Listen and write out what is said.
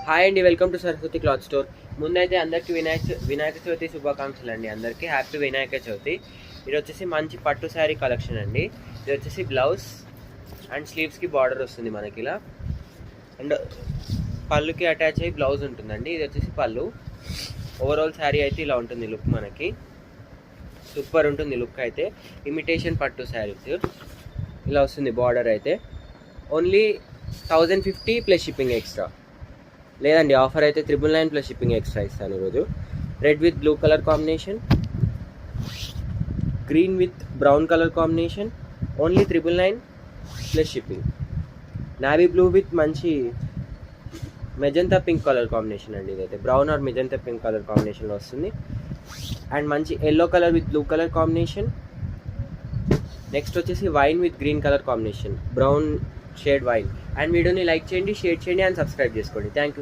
Hi అండి, welcome to Saraswati cloth store. ముందైతే అందరికీ వినాయక చవితి శుభాకాంక్షలు అండి. అందరికీ హ్యాపీ వినాయక చవితి. ఇది వచ్చేసి మంచి పట్టు శారీ కలెక్షన్ అండి. ఇది వచ్చేసి బ్లౌజ్ అండ్ స్లీవ్స్కి బార్డర్ వస్తుంది మనకి ఇలా, అండ్ పళ్ళుకి అటాచ్ అయ్యి బ్లౌజ్ ఉంటుందండి. ఇది వచ్చేసి పళ్ళు. ఓవరాల్ శారీ అయితే ఇలా ఉంటుంది లుక్, మనకి సూపర్ ఉంటుంది లుక్ అయితే. ఇమిటేషన్ పట్టు శారీస్ ఇలా వస్తుంది బార్డర్ అయితే. Only 1050 plus shipping extra. లేదండి, ఆఫర్ అయితే 999 ప్లస్ షిప్పింగ్ ఎక్స్ట్రా ఇస్తాను ఈరోజు. Red with blue colour combination, green with brown colour combination, only 999 plus shipping. Navy blue with మంచి మెజంతా పింక్ కలర్ కాంబినేషన్ అండి. ఇదైతే brown or magenta pink colour కాంబినేషన్లో వస్తుంది. And మంచి yellow colour with blue colour combination. Next వచ్చేసి wine with green colour combination, brown shade wine. And వీడియోని like చేయండి, share చేయండి అండ్ సబ్స్క్రైబ్ చేసుకోండి. Thank you.